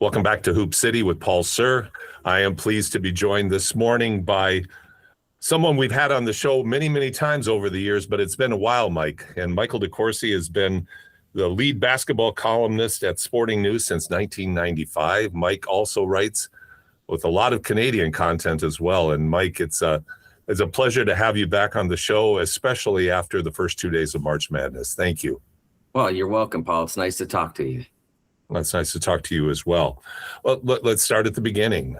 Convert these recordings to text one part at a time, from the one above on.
Welcome back to Hoop City with Paul Sir. I am pleased to be joined this morning by someone we've had on the show many, many times over the years, but it's been a while, Mike. And Michael DeCourcy has been the lead basketball columnist at Sporting News since 1995. Mike also writes with a lot of Canadian content as well. And Mike, it's a pleasure to have you back on the show, especially after the first 2 days of March Madness. Thank you. Well, you're welcome, Paul. It's nice to talk to you. That's nice to talk to you as well. Well, let's start at the beginning.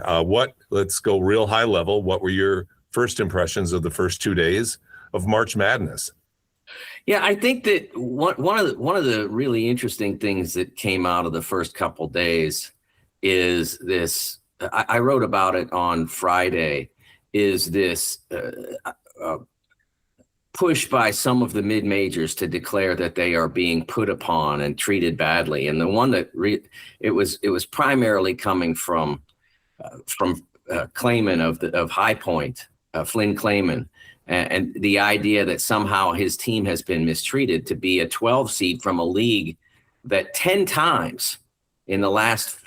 Let's go real high level. What were your first impressions of the first 2 days of March Madness? Yeah, I think that one of the really interesting things that came out of the first couple days is this. I wrote about it on Friday. Is this push by some of the mid-majors to declare that they are being put upon and treated badly, and the one that it was primarily coming from Klayman of High Point, Flynn Klayman, and the idea that somehow his team has been mistreated to be a 12 seed from a league that 10 times in the last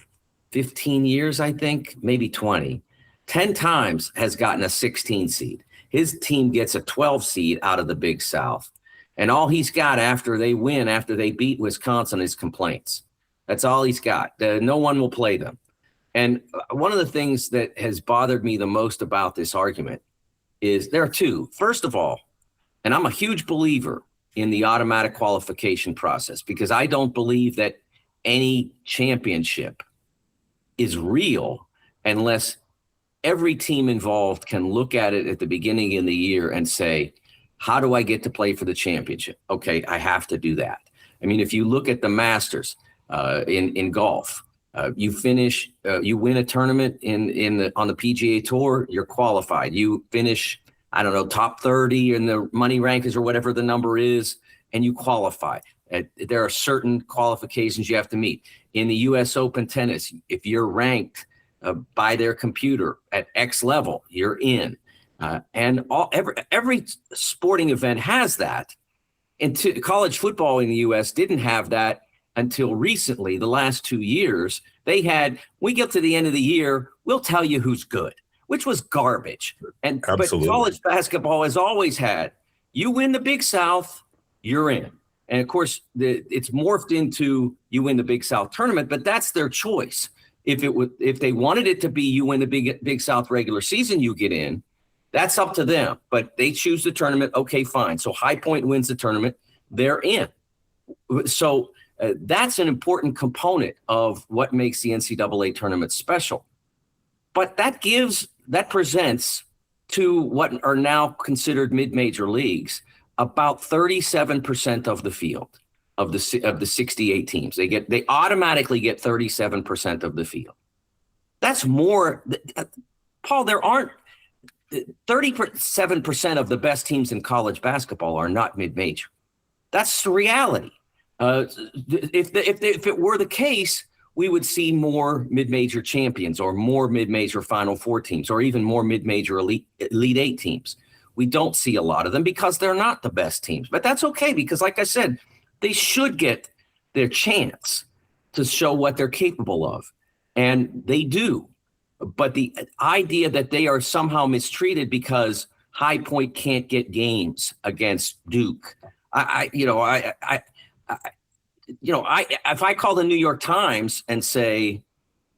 15 years, I think, maybe 20, 10 times has gotten a 16 seed. His team gets a 12 seed out of the Big South. And all he's got after they beat Wisconsin, is complaints. That's all he's got. No one will play them. And one of the things that has bothered me the most about this argument is there are two. First of all, and I'm a huge believer in the automatic qualification process, because I don't believe that any championship is real unless every team involved can look at it at the beginning of the year and say, how do I get to play for the championship? Okay, I have to do that. I mean, if you look at the Masters in golf, you win a tournament on the PGA Tour, you're qualified. You finish, I don't know, top 30 in the money rankings or whatever the number is, and you qualify. There are certain qualifications you have to meet. In the U.S. Open tennis, if you're ranked by their computer at X level, you're in. And every sporting event has that. And college football in the U.S. didn't have that until recently, the last 2 years. We get to the end of the year, we'll tell you who's good, which was garbage. But college basketball has always had, you win the Big South, you're in. And of course, it's morphed into you win the Big South tournament, but that's their choice. If they wanted it to be you win the Big South regular season, you get in, that's up to them. But they choose the tournament. Okay, fine. So High Point wins the tournament. They're in. So that's an important component of what makes the NCAA tournament special. But that presents to what are now considered mid-major leagues about 37% of the field. Of the 68 teams, they automatically get 37% of the field. That's more, Paul. There aren't 37% of the best teams in college basketball are not mid-major. That's the reality. If it were the case, we would see more mid-major champions, or more mid-major Final Four teams, or even more mid-major Elite Eight teams. We don't see a lot of them because they're not the best teams. But that's okay, because like I said, they should get their chance to show what they're capable of. And they do. But the idea that they are somehow mistreated because High Point can't get games against Duke. If I call the New York Times and say,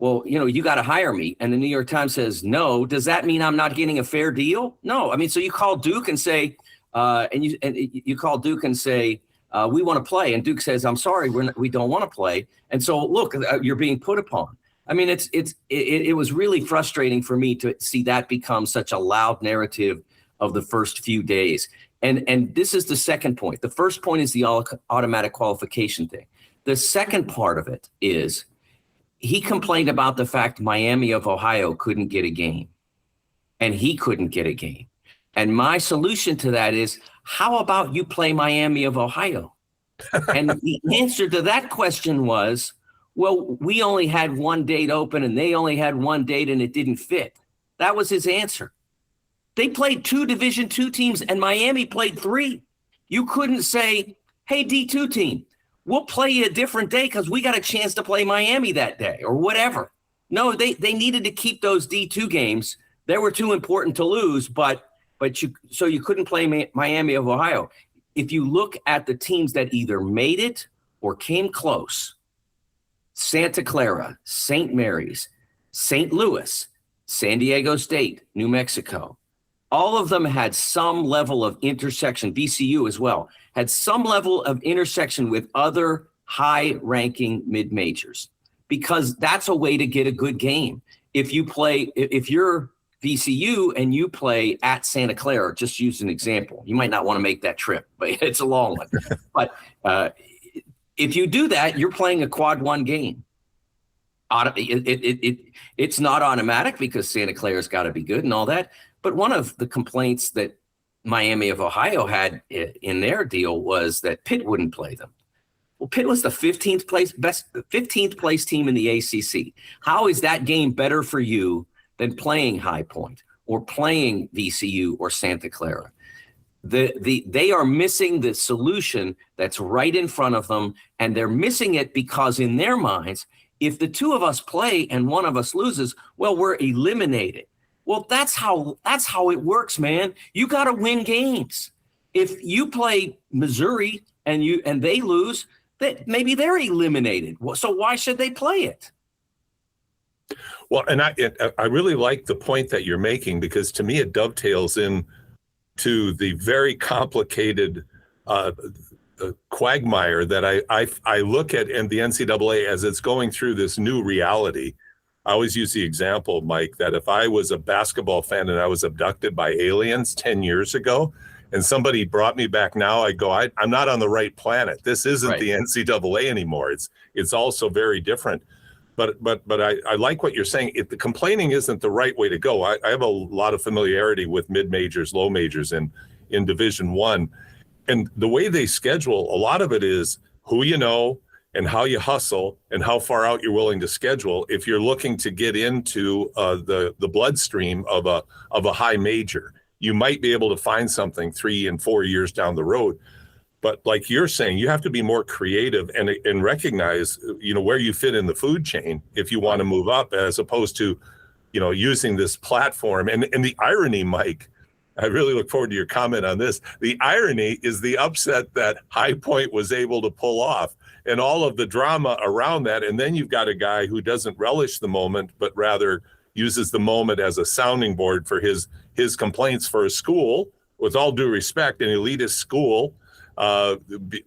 well, you got to hire me, and the New York Times says no, does that mean I'm not getting a fair deal? No. I mean, so you call Duke and say, you call Duke and say, we want to play. And Duke says, I'm sorry, we don't want to play. And so, look, you're being put upon. I mean, it was really frustrating for me to see that become such a loud narrative of the first few days. And this is the second point. The first point is the automatic qualification thing. The second part of it is he complained about the fact Miami of Ohio couldn't get a game, and he couldn't get a game. And my solution to that is, how about you play Miami of Ohio? And the answer to that question was, well, we only had one date open and they only had one date and it didn't fit. That was his answer. They played 2 Division II teams and Miami played 3. You couldn't say, hey, D2 team, we'll play you a different day because we got a chance to play Miami that day or whatever. No, they needed to keep those D2 games. They were too important to lose, but you couldn't play Miami of Ohio. If you look at the teams that either made it or came close, Santa Clara, St. Mary's, St. Louis, San Diego State, New Mexico, all of them had some level of intersection, VCU as well, had some level of intersection with other high-ranking mid-majors, because that's a way to get a good game. If you're VCU and you play at Santa Clara, just use an example. You might not want to make that trip, but it's a long one. But if you do that, you're playing a quad one game. It's not automatic because Santa Clara's got to be good and all that. But one of the complaints that Miami of Ohio had in their deal was that Pitt wouldn't play them. Well, Pitt was the 15th place team in the ACC. How is that game better for you than playing High Point or playing VCU or Santa Clara? They are missing the solution that's right in front of them, and they're missing it because in their minds, if the two of us play and one of us loses, well, we're eliminated. Well, that's how it works, man. You got to win games. If you play Missouri and they lose, that maybe they're eliminated. So why should they play it? Well, and I really like the point that you're making, because to me it dovetails in to the very complicated quagmire that I look at in the NCAA as it's going through this new reality. I always use the example, Mike, that if I was a basketball fan and I was abducted by aliens 10 years ago and somebody brought me back now, I go, I'm not on the right planet. This isn't right. The NCAA anymore. It's also very different. But I like what you're saying. The complaining isn't the right way to go. I have a lot of familiarity with mid-majors, low majors in Division I. And the way they schedule, a lot of it is who you know and how you hustle and how far out you're willing to schedule if you're looking to get into the bloodstream of a high major. You might be able to find something 3 and 4 years down the road. But like you're saying, you have to be more creative and recognize, where you fit in the food chain if you want to move up, as opposed to, using this platform. And the irony, Mike, I really look forward to your comment on this. The irony is the upset that High Point was able to pull off and all of the drama around that. And then you've got a guy who doesn't relish the moment, but rather uses the moment as a sounding board for his complaints for a school, with all due respect, an elitist school.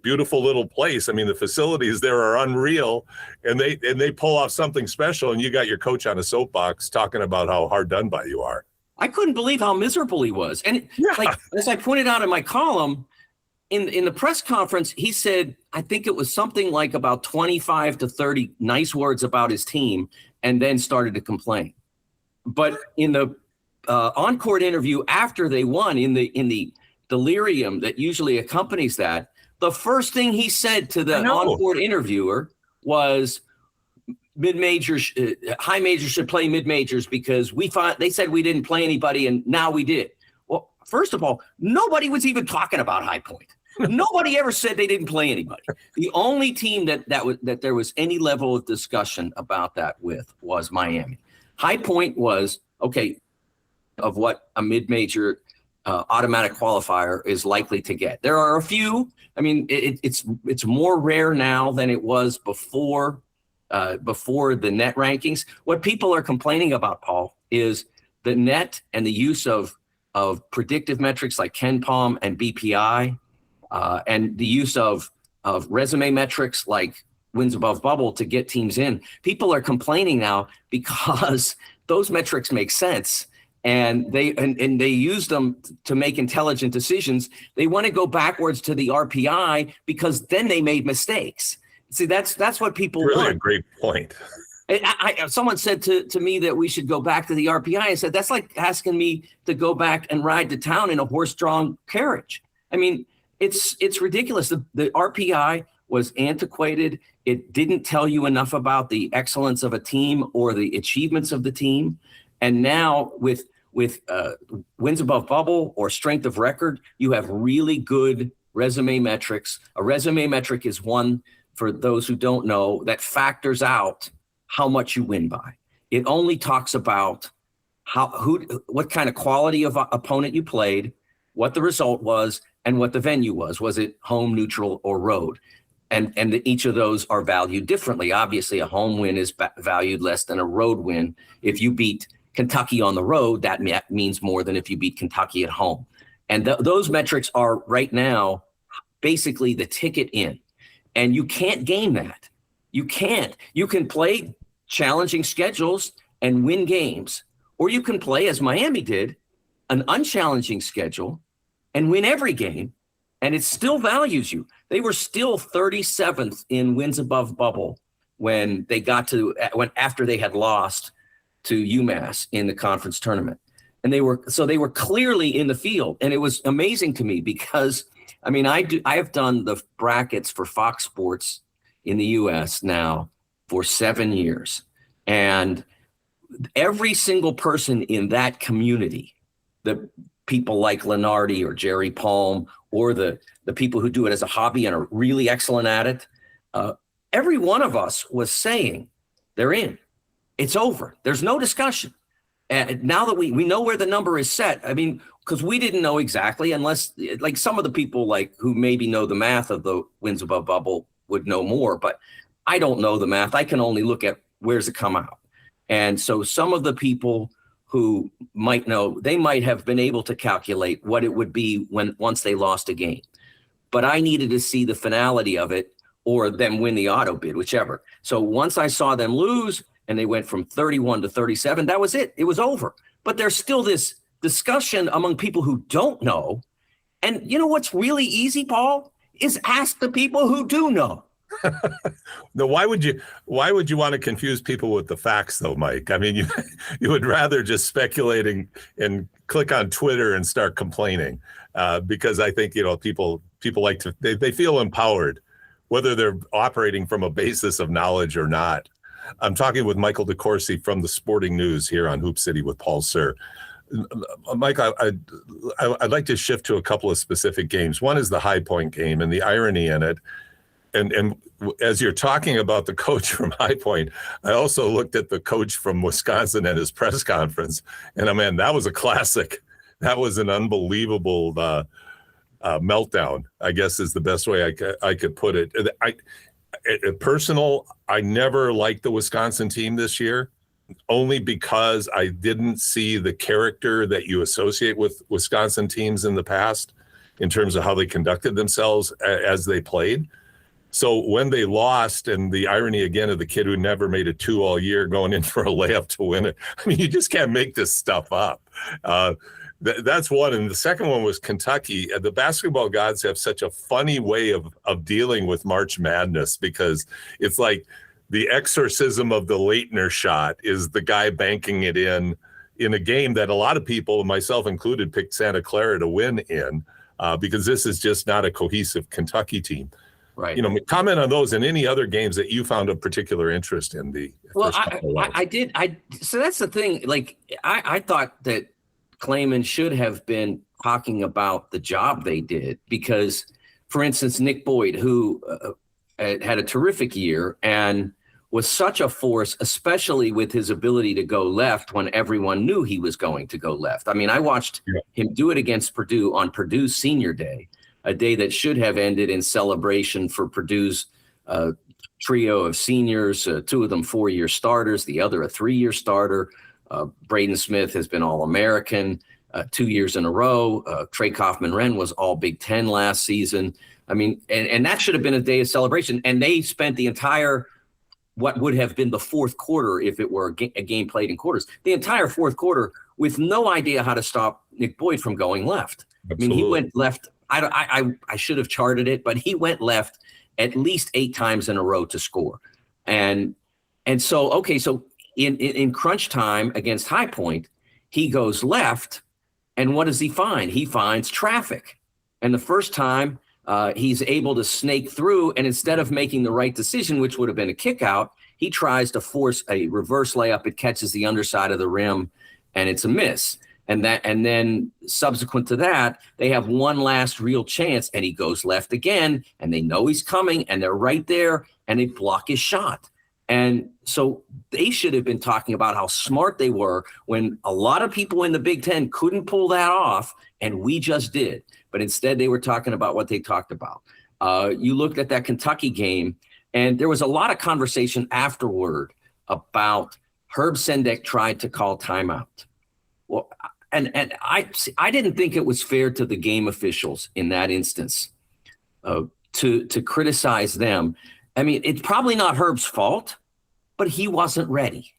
Beautiful little place. I mean, the facilities there are unreal, and they pull off something special, and you got your coach on a soapbox talking about how hard done by you are. I couldn't believe how miserable he was. And as I pointed out in my column, in the press conference, he said, I think it was something like about 25 to 30 nice words about his team, and then started to complain. But in the on-court interview after they won, in the delirium that usually accompanies that, the first thing he said to the on-court interviewer was, mid-majors, high majors should play mid-majors because they said we didn't play anybody and now we did. Well, first of all, nobody was even talking about High Point. Nobody ever said they didn't play anybody. The only team that there was any level of discussion about that with was Miami. High Point was, okay, of what a mid-major automatic qualifier is likely to get. There are a few. I mean, it's more rare now than it was before the net rankings. What people are complaining about, Paul, is the net and the use of predictive metrics like KenPom and BPI, and the use of resume metrics like wins above bubble to get teams in. People are complaining now because those metrics make sense. And they use them to make intelligent decisions. They want to go backwards to the RPI because then they made mistakes. See, that's what people really want. A great point. Someone said to me that we should go back to the RPI. I said, that's like asking me to go back and ride to town in a horse-drawn carriage. I mean, it's ridiculous. The RPI was antiquated. It didn't tell you enough about the excellence of a team or the achievements of the team. And now with wins above bubble or strength of record, you have really good resume metrics. A resume metric is one for those who don't know, that factors out how much you win by. It only talks about what kind of quality of opponent you played, what the result was, and what the venue was. Was it home, neutral, or road? And each of those are valued differently. Obviously, a home win is valued less than a road win. If you beat Kentucky on the road, that means more than if you beat Kentucky at home. And those metrics are right now basically the ticket in. And you can't game that. You can't. You can play challenging schedules and win games, or you can play, as Miami did, an unchallenging schedule and win every game, and it still values you. They were still 37th in wins above bubble when they after they had lost to UMass in the conference tournament. And they were clearly in the field. And it was amazing to me because, I mean, I have done the brackets for Fox Sports in the US now for 7 years. And every single person in that community, the people like Lenardi or Jerry Palm, or the people who do it as a hobby and are really excellent at it, every one of us was saying, they're in. It's over. There's no discussion. And now that we know where the number is set, I mean, because we didn't know exactly, unless like some of the people like who maybe know the math of the wins above bubble would know more, but I don't know the math. I can only look at where's it come out. And so some of the people who might know, they might have been able to calculate what it would be once they lost a game. But I needed to see the finality of it or them win the auto bid, whichever. So once I saw them lose and they went from 31 to 37, that was it. It was over. But there's still this discussion among people who don't know. And you know what's really easy, Paul, is ask the people who do know. No, why would you want to confuse people with the facts, though, Mike? I mean, you would rather just speculating and click on Twitter and start complaining, because I think people like to they feel empowered, whether they're operating from a basis of knowledge or not. I'm talking with Michael DeCourcy from the Sporting News here on Hoop City with Paul Sir. Mike, I'd like to shift to a couple of specific games. One is the High Point game and the irony in it. And as you're talking about the coach from High Point, I also looked at the coach from Wisconsin at his press conference, and man, that was a classic. That was an unbelievable meltdown, I guess is the best way I could put it. I never liked the Wisconsin team this year, only because I didn't see the character that you associate with Wisconsin teams in the past in terms of how they conducted themselves as they played. So when they lost, and the irony again of the kid who never made a 2 all year going in for a layup to win it, I mean, you just can't make this stuff up. That's one. And the second one was Kentucky. The basketball gods have such a funny way of dealing with March Madness, because it's like the exorcism of the Leitner shot is the guy banking it in a game that a lot of people, myself included, picked Santa Clara to win in, because this is just not a cohesive Kentucky team. Right. Comment on those and any other games that you found of particular interest in the. Well, I did. So that's the thing. Like, I thought that Klayman should have been talking about the job they did, because, for instance, Nick Boyd, who had a terrific year and was such a force, especially with his ability to go left when everyone knew he was going to go left. I mean, I watched him do it against Purdue on Purdue's senior day, a day that should have ended in celebration for Purdue's trio of seniors, 2 of them 4-year starters, the other a 3-year starter. Braden Smith has been All-American 2 years in a row. Trey Kaufman-Renn was All Big Ten last season. I mean, and that should have been a day of celebration. And they spent the entire, what would have been the fourth quarter if it were a game played in quarters, the entire fourth quarter with no idea how to stop Nick Boyd from going left. Absolutely. I mean, he went left. I should have charted it, but he went left at least 8 times in a row to score. And so, okay, so in crunch time against High Point, he goes left, and what does he find? He finds traffic. And the first time he's able to snake through, and instead of making the right decision, which would have been a kick out, he tries to force a reverse layup. It catches the underside of the rim, and it's a miss. And then subsequent to that, they have one last real chance, and he goes left again, and they know he's coming, and they're right there, and they block his shot. And so they should have been talking about how smart they were when a lot of people in the Big Ten couldn't pull that off, and we just did. But instead, they were talking about what they talked about. You looked at that Kentucky game, and there was a lot of conversation afterward about Herb Sendek tried to call timeout. Well, and I didn't think it was fair to the game officials in that instance to criticize them. I mean, it's probably not Herb's fault, but he wasn't ready.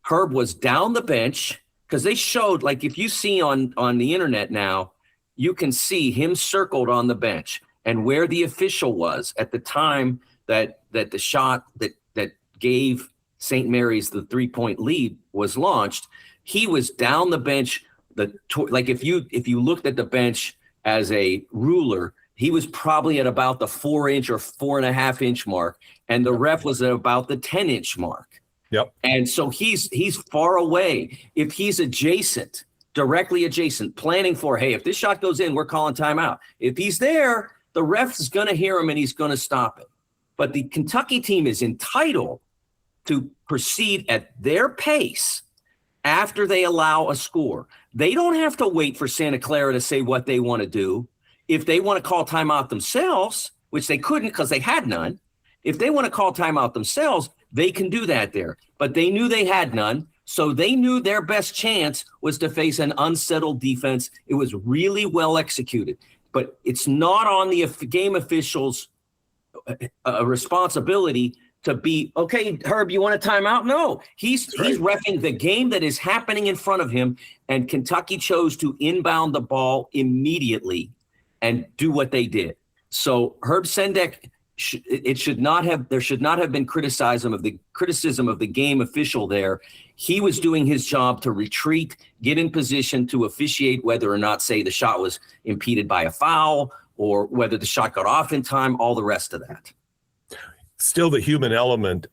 Herb was down the bench because they showed, like, if you see on the internet now, you can see him circled on the bench and where the official was at the time that the shot that gave St. Mary's the 3-point lead was launched. He was down the bench. Like if you looked at the bench as a ruler, he was probably at about the 4-inch or 4.5-inch mark, and the ref was at about the 10-inch mark. Yep. And so he's far away. If he's adjacent, directly adjacent, planning for, hey, if this shot goes in, we're calling timeout. If he's there, the ref is going to hear him and he's going to stop it. But the Kentucky team is entitled to proceed at their pace after they allow a score. They don't have to wait for Santa Clara to say what they want to do. If they want to call timeout themselves, which they couldn't because they had none, if they want to call timeout themselves, they can do that there. But they knew they had none, so they knew their best chance was to face an unsettled defense. It was really well executed. But it's not on the game officials' responsibility to be, okay, Herb, you want a timeout? No, he's reffing the game that is happening in front of him, and Kentucky chose to inbound the ball immediately and do what they did. So Herb Sendek, there should not have been criticism of the game official there. He was doing his job to retreat, get in position to officiate whether or not, say, the shot was impeded by a foul or whether the shot got off in time, all the rest of that. Still, the human element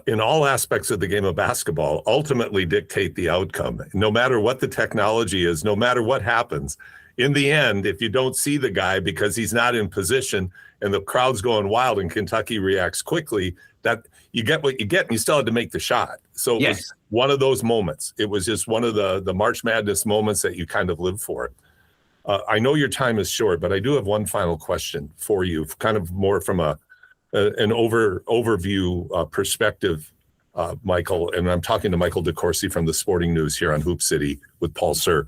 in all aspects of the game of basketball ultimately dictate the outcome. No matter what the technology is, no matter what happens, in the end, if you don't see the guy because he's not in position and the crowd's going wild and Kentucky reacts quickly, that you get what you get, and you still had to make the shot. So it was one of those moments. It was just one of the March Madness moments that you kind of live for. I know your time is short, but I do have one final question for you, kind of more from an overview perspective, Michael. And I'm talking to Michael DeCourcy from the Sporting News here on Hoop City with Paul Sir.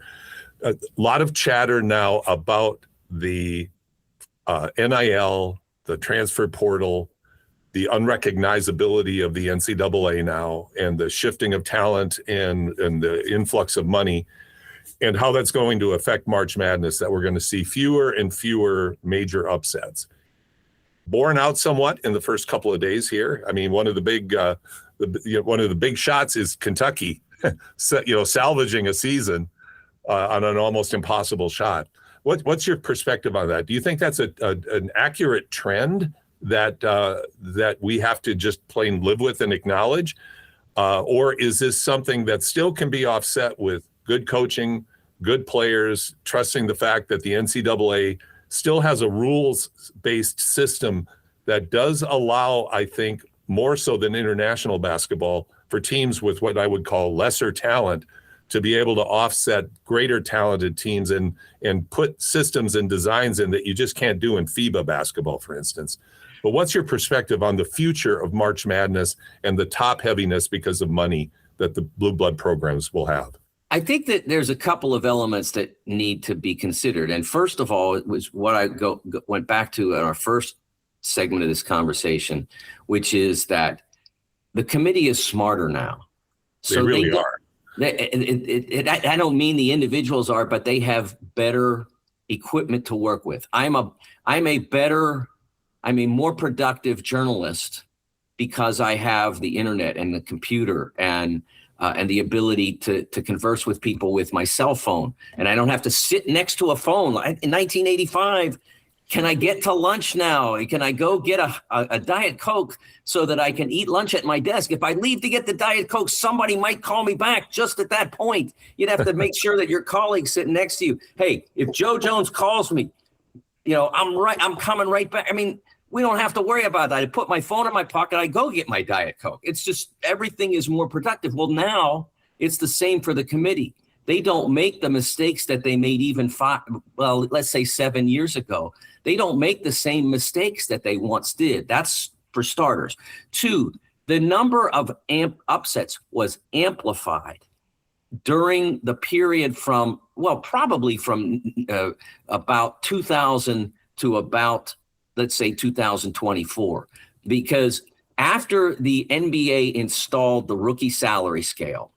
A lot of chatter now about the NIL, the transfer portal, the unrecognizability of the NCAA now, and the shifting of talent and the influx of money, and how that's going to affect March Madness, that we're going to see fewer and fewer major upsets. Borne out somewhat in the first couple of days here. I mean, one of the big shots is Kentucky, salvaging a season on an almost impossible shot. What's your perspective on that? Do you think that's an accurate trend that we have to just plain live with and acknowledge? Or is this something that still can be offset with good coaching, good players, trusting the fact that the NCAA still has a rules-based system that does allow, I think, more so than international basketball, for teams with what I would call lesser talent to be able to offset greater talented teams and put systems and designs in that you just can't do in FIBA basketball, for instance. But what's your perspective on the future of March Madness and the top heaviness because of money that the blue blood programs will have? I think that there's a couple of elements that need to be considered. And first of all, it was what I went back to in our first segment of this conversation, which is that the committee is smarter now. They really are. I don't mean the individuals are, but they have better equipment to work with. I'm a more productive journalist because I have the internet and the computer and the ability to converse with people with my cell phone. And I don't have to sit next to a phone. In 1985, Can I get to lunch now? Can I go get a Diet Coke so that I can eat lunch at my desk? If I leave to get the Diet Coke, somebody might call me back just at that point. You'd have to make sure that your colleague's sitting next to you. Hey, if Joe Jones calls me, I'm coming right back. I mean, we don't have to worry about that. I put my phone in my pocket. I go get my Diet Coke. It's just everything is more productive. Well, now it's the same for the committee. They don't make the mistakes that they made even let's say 7 years ago. They don't make the same mistakes that they once did. That's for starters. 2, the number of upsets was amplified during the period probably from about 2000 to about, let's say, 2024, because after the NBA installed the rookie salary scale,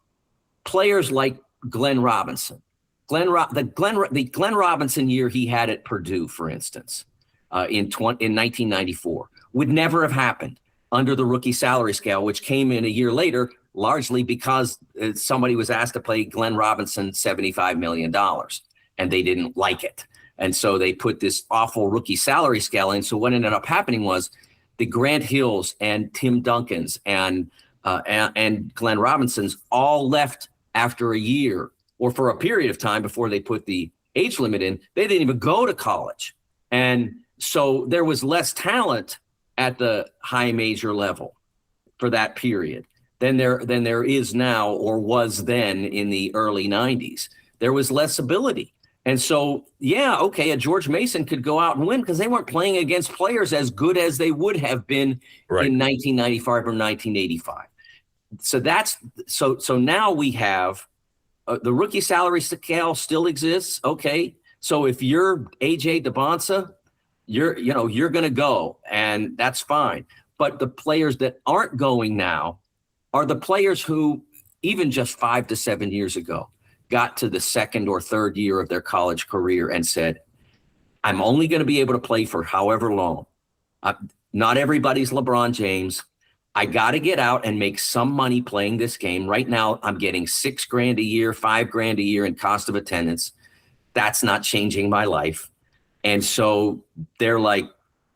players like Glenn Robinson, the Glenn Robinson year he had at Purdue, for instance, in 1994, would never have happened under the rookie salary scale, which came in a year later, largely because somebody was asked to pay Glenn Robinson $75 million, and they didn't like it. And so they put this awful rookie salary scale in. So what ended up happening was the Grant Hills and Tim Duncans and Glenn Robinsons all left after a year or for a period of time before they put the age limit in. They didn't even go to college. And so there was less talent at the high major level for that period than there is now or was then in the early 90s. There was less ability. And so, a George Mason could go out and win because they weren't playing against players as good as they would have been in 1995 or 1985. So so now we have the rookie salary scale still exists. Okay. So if you're AJ DeBonsa, you're going to go, and that's fine. But the players that aren't going now are the players who even just 5 to 7 years ago got to the second or third year of their college career and said, I'm only going to be able to play for however long. Not everybody's LeBron James. I got to get out and make some money playing this game. Right now, I'm getting $6,000 a year, $5,000 a year in cost of attendance. That's not changing my life. And so they're like,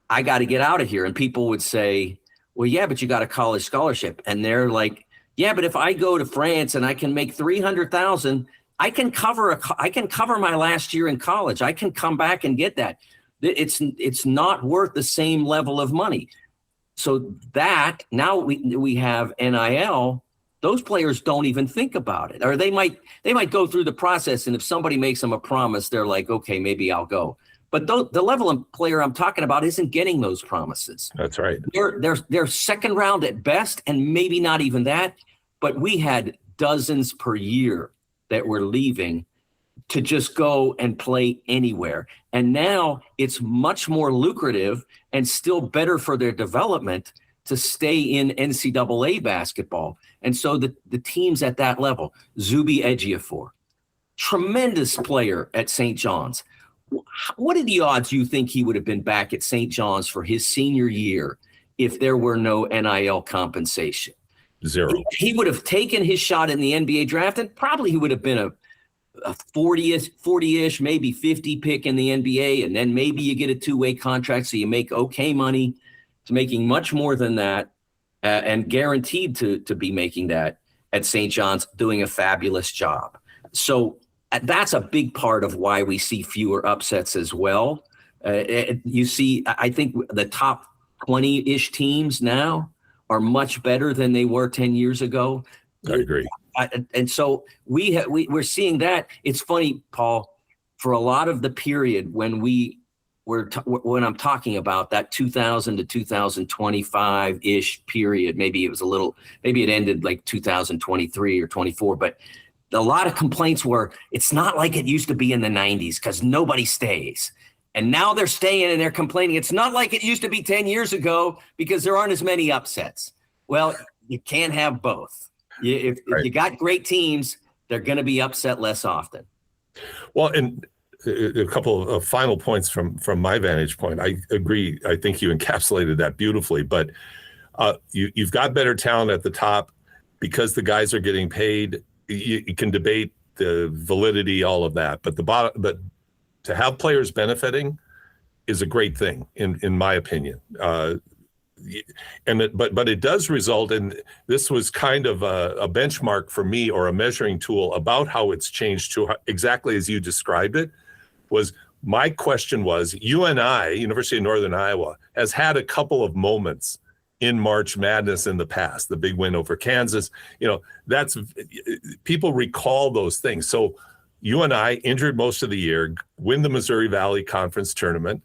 I got to get out of here. And people would say, well, yeah, but you got a college scholarship. And they're like, yeah, but if I go to France and I can make $300,000, I can cover my last year in college. I can come back and get that. It's not worth the same level of money. So that now we have NIL. Those players don't even think about it, or they might go through the process. And if somebody makes them a promise, they're like, okay, maybe I'll go. But the level of player I'm talking about isn't getting those promises. That's right. They're second round at best, and maybe not even that. But we had dozens per year that were leaving to just go and play anywhere. And now it's much more lucrative and still better for their development to stay in NCAA basketball. And so the teams at that level, Zubi Ejiofor, tremendous player at St. John's. What are the odds you think he would have been back at St. John's for his senior year if there were no NIL compensation? 0. He would have taken his shot in the NBA draft, and probably he would have been a 40-ish, maybe 50 pick in the NBA, and then maybe you get a two-way contract, so you make okay money. It's making much more than that, and guaranteed to be making that at St. John's, doing a fabulous job. So that's a big part of why we see fewer upsets as well. You see, I think the top 20-ish teams now are much better than they were 10 years ago. I agree. And so we're seeing that. It's funny, Paul, for a lot of the period when when I'm talking about that 2000 to 2025-ish period, maybe it ended like 2023 or 24, but a lot of complaints were, it's not like it used to be in the 90s because nobody stays. And now they're staying and they're complaining. It's not like it used to be 10 years ago because there aren't as many upsets. Well, you can't have both. If you got great teams, they're going to be upset less often. Well, and a couple of final points from my vantage point. I agree. I think you encapsulated that beautifully. But you've got better talent at the top because the guys are getting paid. You can debate the validity, all of that. But to have players benefiting is a great thing in my opinion. But it does result in, this was kind of a benchmark for me, or a measuring tool about how it's changed to exactly as you described it. Was my question was, UNI, University of Northern Iowa, has had a couple of moments in March Madness in the past. The big win over Kansas, that's, people recall those things. So UNI, injured most of the year, win the Missouri Valley Conference tournament.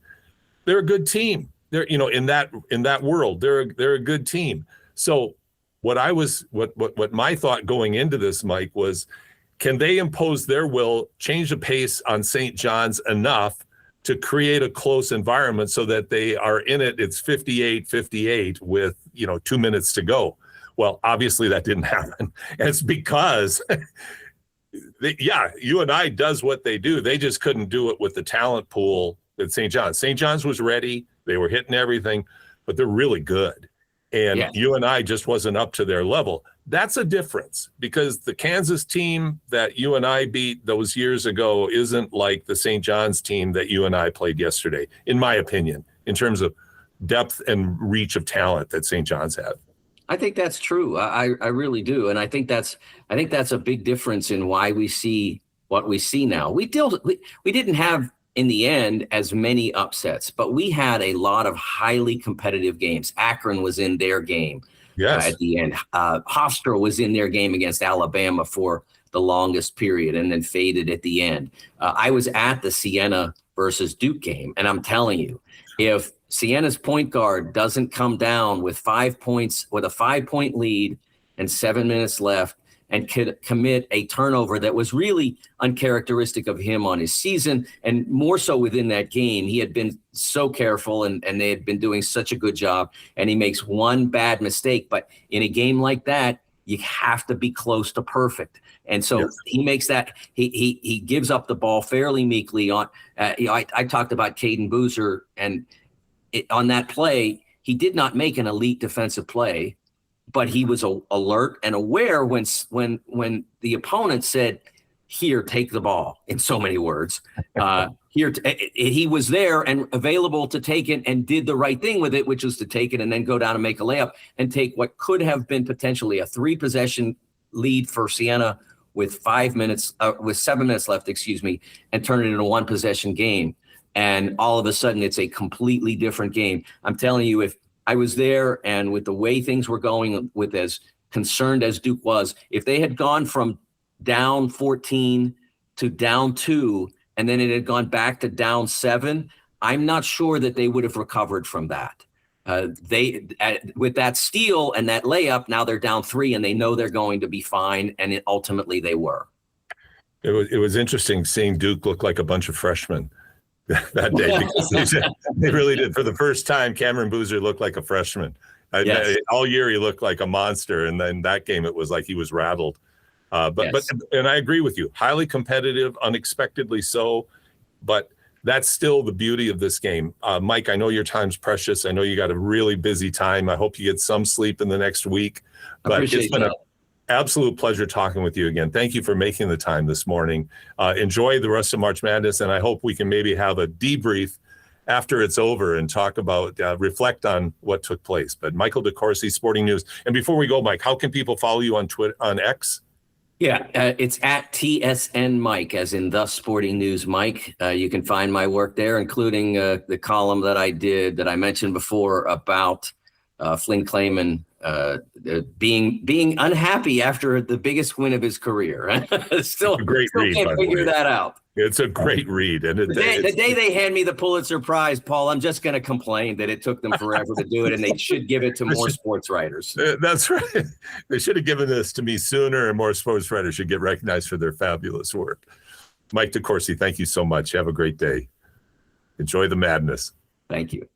They're a good team. They're, in that world, they're a good team. So what my thought going into this, Mike, was, can they impose their will, change the pace on St. John's enough to create a close environment so that they are in it? It's 58-58 with 2 minutes to go. Well, obviously that didn't happen. And it's because UNI does what they do. They just couldn't do it with the talent pool that St. John's. St. John's was ready. They were hitting everything, but they're really good. And UNI just wasn't up to their level. That's a difference, because the Kansas team that UNI beat those years ago isn't like the St. John's team that UNI played yesterday, in my opinion, in terms of depth and reach of talent that St. John's had. I think that's true. I really do. And I think that's a big difference in why we see what we see now. We didn't have, in the end, as many upsets, but we had a lot of highly competitive games. Akron was in their game at the end. Hofstra was in their game against Alabama for the longest period and then faded at the end. I was at the Siena versus Duke game, and I'm telling you, if Siena's point guard doesn't come down with 5 points, with a 5-point lead and 7 minutes left, and could commit a turnover that was really uncharacteristic of him on his season, and more so within that game. He had been so careful, and they had been doing such a good job, and he makes one bad mistake. But in a game like that, you have to be close to perfect. And so he makes that, he gives up the ball fairly meekly on, I talked about Caden Boozer, and on that play, he did not make an elite defensive play, but he was alert and aware when the opponent said, "Here, take the ball," in so many words. He was there and available to take it, and did the right thing with it, which was to take it and then go down and make a layup and take what could have been potentially a 3-possession lead for Siena with 7 minutes left, and turn it into a 1-possession game. And all of a sudden, it's a completely different game. I'm telling you, if I was there, and with the way things were going, with as concerned as Duke was, if they had gone from down 14 to down 2, and then it had gone back to down 7, I'm not sure that they would have recovered from that. With that steal and that layup, now they're down 3, and they know they're going to be fine, and ultimately they were. It was interesting seeing Duke look like a bunch of freshmen that day, because they really did. For the first time, Cameron Boozer looked like a freshman. All year he looked like a monster, and then that game it was like he was rattled. But I agree with you, highly competitive, unexpectedly so, but that's still the beauty of this game. Mike, I know your time's precious. I know you got a really busy time. I hope you get some sleep in the next week. But it's been an absolute pleasure talking with you again. Thank you for making the time this morning. Enjoy the rest of March Madness, and I hope we can maybe have a debrief after it's over and talk about, reflect on what took place. But Michael DeCourcy, Sporting News. And before we go, Mike, how can people follow you on Twitter, on X? It's at TSN Mike, as in the Sporting News Mike. You can find my work there, including the column that I mentioned before about Flynn Clayman being unhappy after the biggest win of his career. Still a great read. Can't figure that out. It's a great read. And the day they hand me the Pulitzer Prize, Paul, I'm just going to complain that it took them forever to do it, and they should give it to more sports writers. That's right. They should have given this to me sooner, and more sports writers should get recognized for their fabulous work. Mike DeCourcy, thank you so much. Have a great day. Enjoy the madness. Thank you.